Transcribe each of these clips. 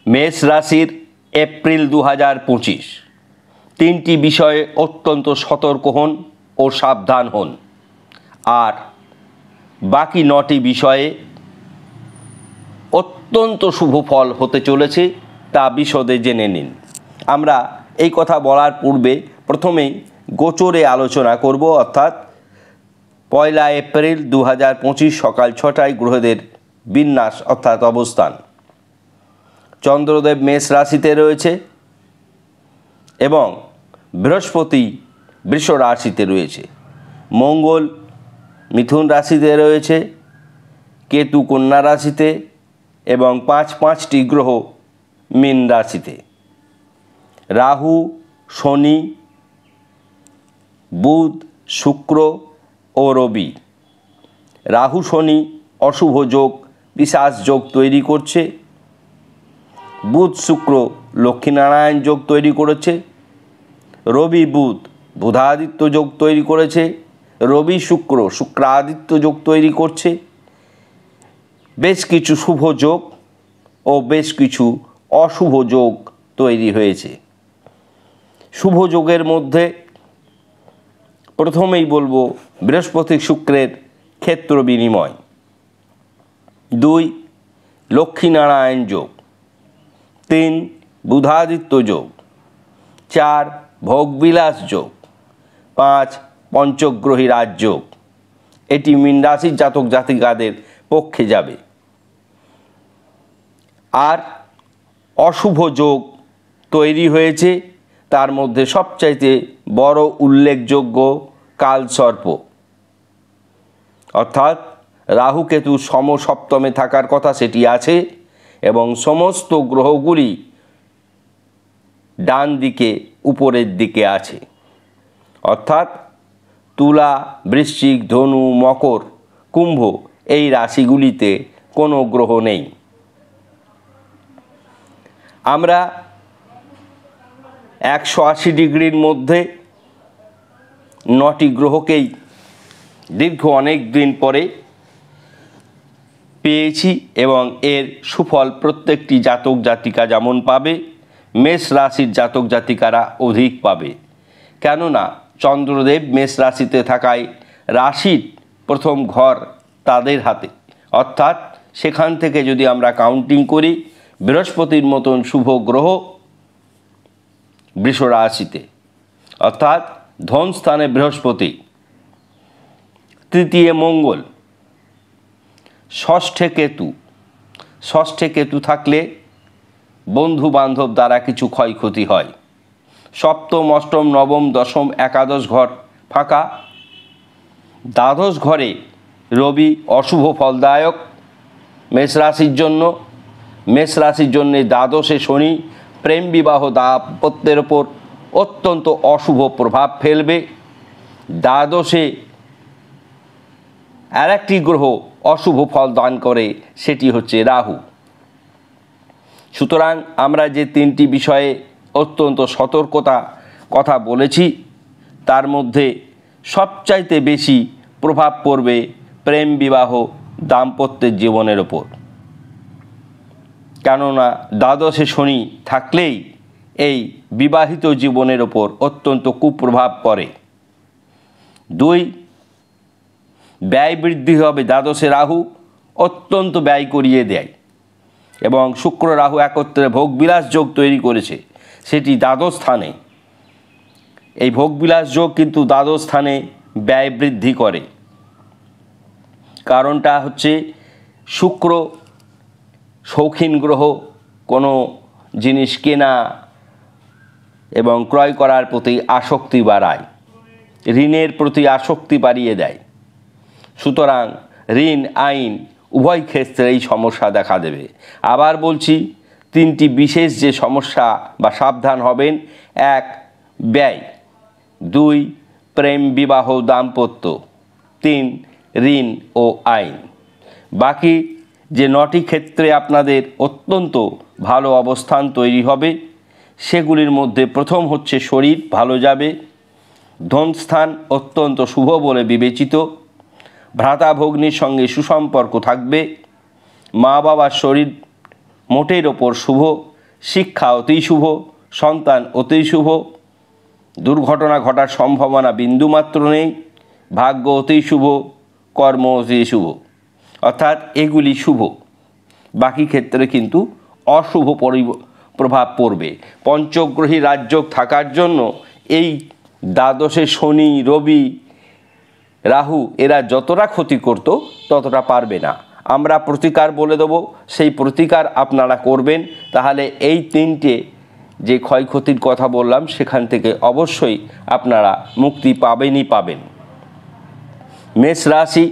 মেষ রাশির এপ্রিল 2025 তিনটি বিষয়ে অত্যন্ত সতর্ক হন ও সাবধান হন, আর বাকি 9টি বিষয়ে অত্যন্ত শুভ ফল হতে চলেছে, তা বিশদে জেনে নিন। আমরা এই কথা বলার পূর্বে প্রথমেই গোচরে আলোচনা করব, অর্থাৎ 1 এপ্রিল 2025 সকাল 6টায় গ্রহদের বিন্যাস অর্থাৎ অবস্থান। চন্দ্রদেব মেষ রাশিতে রয়েছে এবং বৃহস্পতি বৃষ রাশিতে রয়েছে, মঙ্গল মিথুন রাশিতে রয়েছে, কেতু কন্যা রাশিতে এবং পাঁচটি গ্রহ মীন রাশিতে। রাহু, শনি, বুধ, শুক্র ও রবি। রাহু শনি অশুভ যোগ পিশাচ যোগ তৈরি করছে, বুধ শুক্র লক্ষ্মীনারায়ণ যোগ তৈরি করেছে, রবি বুধ বুধাদিত্য যোগ তৈরি করেছে, রবি শুক্র শুক্রাদিত্য যোগ তৈরি করছে। বেশ কিছু শুভ যোগ ও বেশ কিছু অশুভ যোগ তৈরি হয়েছে। শুভ যোগের মধ্যে প্রথমেই বলবো বৃহস্পতি শুক্রের ক্ষেত্র বিনিময়, 2 লক্ষ্মীনারায়ণ যোগ, 3 বুধাদিত্য যোগ, 4 ভোগবিলাস যোগ, 5 পঞ্চগ্রহী রাজযোগ। এটি মীন রাশির জাতক জাতিকাদের পক্ষে যাবে। আর অশুভ যোগ তৈরি হয়েছে, তার মধ্যে সবচাইতে বড় উল্লেখযোগ্য কালসর্প, অর্থাৎ রাহু কেতু সমসপ্তমে থাকার কথা সেটি আছে এবং সমস্ত গ্রহগুলি ডান দিকে উপরের দিকে আছে, অর্থাৎ তুলা, বৃশ্চিক, ধনু, মকর, কুম্ভ এই রাশিগুলিতে কোনো গ্রহ নেই। আমরা 180 ডিগ্রির মধ্যে 9টি গ্রহকেই দীর্ঘ অনেক দিন পরে পেয়েছি এবং এর সুফল প্রত্যেকটি জাতক জাতিকা যেমন পাবে, মেষ রাশির জাতক জাতিকারা অধিক পাবে। কেননা চন্দ্রদেব মেষ রাশিতে থাকায় রাশির প্রথম ঘর তাদের হাতে, অর্থাৎ সেখান থেকে যদি আমরা কাউন্টিং করি, বৃহস্পতির মতন শুভ গ্রহ বৃষ রাশিতে, অর্থাৎ ধন স্থানে বৃহস্পতি, তৃতীয় মঙ্গল, ষষ্ঠে কেতু থাকলে বন্ধু বান্ধব দ্বারা কিছু ক্ষয়ক্ষতি হয়। সপ্তম, অষ্টম, নবম, দশম, একাদশ ঘর ফাঁকা। দ্বাদশ ঘরে রবি অশুভ ফলদায়ক মেষ রাশির জন্য। মেষ রাশির জন্যে দ্বাদশে শনি প্রেম বিবাহ দাম্পত্যের ওপর অত্যন্ত অশুভ প্রভাব ফেলবে। দ্বাদশে আর একটি গ্রহ অশুভ ফল দান করে, সেটি হচ্ছে রাহু। সুতরাং আমরা যে 3টি বিষয়ে অত্যন্ত সতর্কতা কথা বলেছি, তার মধ্যে সবচাইতে বেশি প্রভাব পড়বে প্রেম বিবাহ দাম্পত্যের জীবনের ওপর, কেননা দ্বাদশে শনি থাকলেই এই বিবাহিত জীবনের ওপর অত্যন্ত কুপ্রভাব পড়ে। 2 ব্যয় বৃদ্ধি হবে। দ্বাদশে রাহু অত্যন্ত ব্যয় করিয়ে দেয় এবং শুক্র রাহু একত্রে ভোগবিলাস যোগ তৈরি করেছে, সেটি দ্বাদশ স্থানে। এই ভোগবিলাস যোগ কিন্তু দ্বাদশ স্থানে ব্যয় বৃদ্ধি করে। কারণটা হচ্ছে শুক্র শৌখিন গ্রহ, কোনো জিনিস কেনা এবং ক্রয় করার প্রতি আসক্তি বাড়ায়, ঋণের প্রতি আসক্তি বাড়িয়ে দেয়। সুতরাং ঋণ আইন উভয় ক্ষেত্রে এই সমস্যা দেখা দেবে। আবার বলছি, 3টি বিশেষ যে সমস্যা বা সাবধান হবেন: 1 ব্যয়, 2 প্রেম বিবাহ দাম্পত্য, 3 ঋণ ও আইন। বাকি যে 9টি ক্ষেত্রে আপনাদের অত্যন্ত ভালো অবস্থান তৈরি হবে, সেগুলির মধ্যে প্রথম হচ্ছে শরীর ভালো যাবে, ধনস্থান অত্যন্ত শুভ বলে বিবেচিত, ভ্রাতা ভগ্নীর সঙ্গে সুসম্পর্ক থাকবে, মা বাবার শরীর মোটের ওপর শুভ, শিক্ষা অতি শুভ, সন্তান অতি শুভ, দুর্ঘটনা ঘটার সম্ভাবনা বিন্দুমাত্র নেই, ভাগ্য অতি শুভ, কর্ম অতি শুভ। অর্থাৎ এগুলি শুভ, বাকি ক্ষেত্রে কিন্তু অশুভ প্রভাব পড়বে। পঞ্চগ্রহী রাজযোগ থাকার জন্য এই দ্বাদশে শনি, রবি, রাহু এরা যতটা ক্ষতি করত ততটা পারবে না। আমরা প্রতিকার বলে দেব, সেই প্রতিকার আপনারা করবেন, তাহলে এই তিনটে যে ক্ষয়ক্ষতির কথা বললাম সেখান থেকে অবশ্যই আপনারা মুক্তি পাবেনই পাবেন। মেষ রাশি,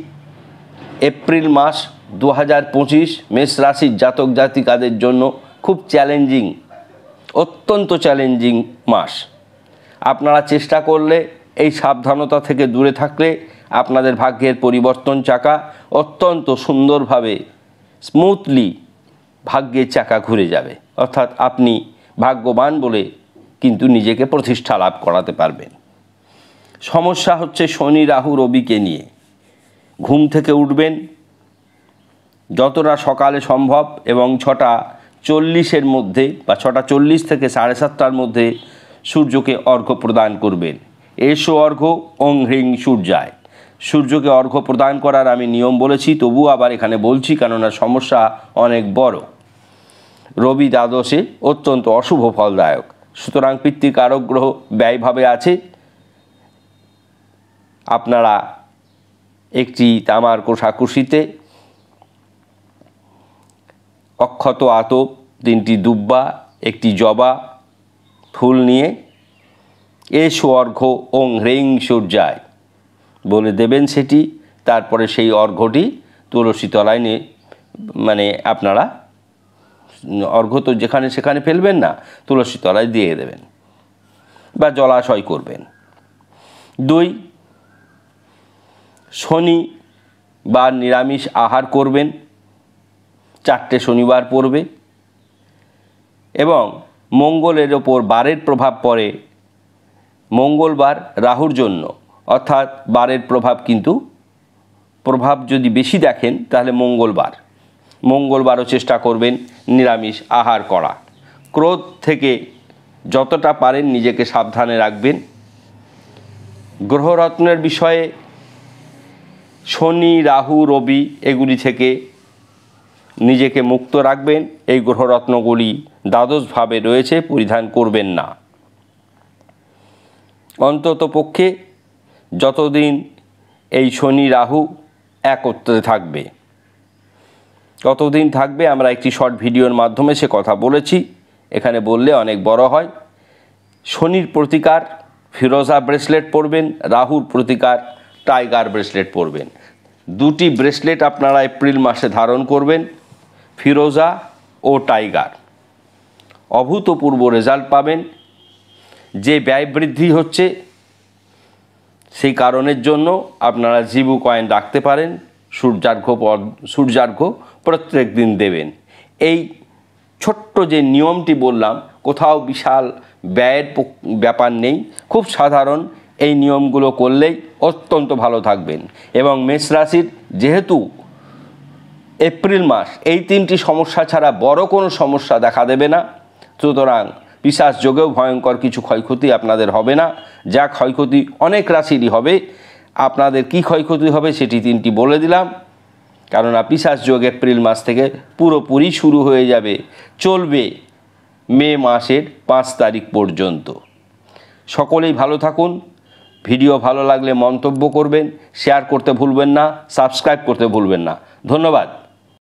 এপ্রিল মাস 2025 মেষ রাশির জাতক জাতিকাদের জন্য খুব চ্যালেঞ্জিং, অত্যন্ত চ্যালেঞ্জিং মাস। আপনারা চেষ্টা করলে, এই সাবধানতা থেকে দূরে থাকলে আপনাদের ভাগ্যের পরিবর্তন চাকা অত্যন্ত সুন্দরভাবে স্মুথলি ভাগ্যের চাকা ঘুরে যাবে। অর্থাৎ আপনি ভাগ্যবান বলে কিন্তু নিজেকে প্রতিষ্ঠা লাভ করাতে পারবেন। সমস্যা হচ্ছে শনি, রাহু, রবিকে নিয়ে। ঘুম থেকে উঠবেন যতটা সকালে সম্ভব এবং 6:40 মধ্যে বা 6:40 থেকে 7:30টার মধ্যে সূর্যকে অর্ঘ্য প্রদান করবেন। এসো অর্ঘ্য ওং হ্রিং সূর্যায়। সূর্যকে অর্ঘ্য প্রদান করার আমি নিয়ম বলেছি, তবু আবার এখানে বলছি, কেননা সমস্যা অনেক বড়। রবি দ্বাদশে অত্যন্ত অশুভ ফলদায়ক, সুতরাং পিতৃকারক গ্রহ ব্যয়ভাবে আছে। আপনারা একটি তামার কোষাকুষিতে অক্ষত আতপ, 3টি দুব্বা, একটি জবা ফুল নিয়ে এসো অর্ঘ্য ওং হ্রিং সূর্যায় বলে দেবেন সেটি। তারপরে সেই অর্ঘ্যটি তুলসী তলায় নিয়ে, মানে আপনারা অর্ঘ্য তো যেখানে সেখানে ফেলবেন না, তুলসী তলায় দিয়ে দেবেন বা জলাশয় করবেন। 2, শনিবার নিরামিষ আহার করবেন, 4টে শনিবার পড়বে এবং মঙ্গলের ওপর বারের প্রভাব পড়ে। মঙ্গলবার রাহুর জন্য, অর্থাৎ বারের প্রভাব কিন্তু প্রভাব যদি বেশি দেখেন তাহলে মঙ্গলবারও চেষ্টা করবেন নিরামিষ আহার করা। ক্রোধ থেকে যতটা পারেন নিজেকে সাবধানে রাখবেন। গ্রহরত্নের বিষয়ে শনি, রাহু, রবি এগুলি থেকে নিজেকে মুক্ত রাখবেন। এই গ্রহরত্নগুলি দ্বাদশভাবে রয়েছে, পরিধান করবেন না। অন্তত পক্ষে যতদিন এই শনি রাহু একত্রে থাকবে ততদিন থাকবে। আমরা একটি শর্ট ভিডিওর মাধ্যমে সে কথা বলেছি, এখানে বললে অনেক বড় হয়। শনির প্রতিকার ফিরোজা ব্রেসলেট পরবেন, রাহুর প্রতিকার টাইগার ব্রেসলেট পরবেন। 2টি ব্রেসলেট আপনারা এপ্রিল মাসে ধারণ করবেন, ফিরোজা ও টাইগার। অভূতপূর্ব রেজাল্ট পাবেন। যে ব্যয় বৃদ্ধি হচ্ছে সেই কারণের জন্য আপনারা জিবু কয়েন রাখতে পারেন। সূর্যার্ঘ্য প্রত্যেক দিন দেবেন। এই ছোট্ট যে নিয়মটি বললাম, কোথাও বিশাল ব্যয়ের ব্যাপার নেই, খুব সাধারণ। এই নিয়মগুলো করলেই অত্যন্ত ভালো থাকবেন। এবং মেষ রাশির যেহেতু এপ্রিল মাস, এই 3টি সমস্যা ছাড়া বড় কোনো সমস্যা দেখা দেবে না, সুতরাং পিশাচ যোগেও ভয়ঙ্কর কিছু ক্ষয়ক্ষতি আপনাদের হবে না। যা ক্ষয়ক্ষতি অনেক রাশিরই হবে, আপনাদের কি ক্ষয়ক্ষতি হবে সেটি 3টি বলে দিলাম। কেননা পিশাচ যোগ এপ্রিল মাস থেকে পুরোপুরি শুরু হয়ে যাবে, চলবে মে মাসের 5 তারিখ পর্যন্ত। সকলেই ভালো থাকুন। ভিডিও ভালো লাগলে মন্তব্য করবেন, শেয়ার করতে ভুলবেন না, সাবস্ক্রাইব করতে ভুলবেন না। ধন্যবাদ।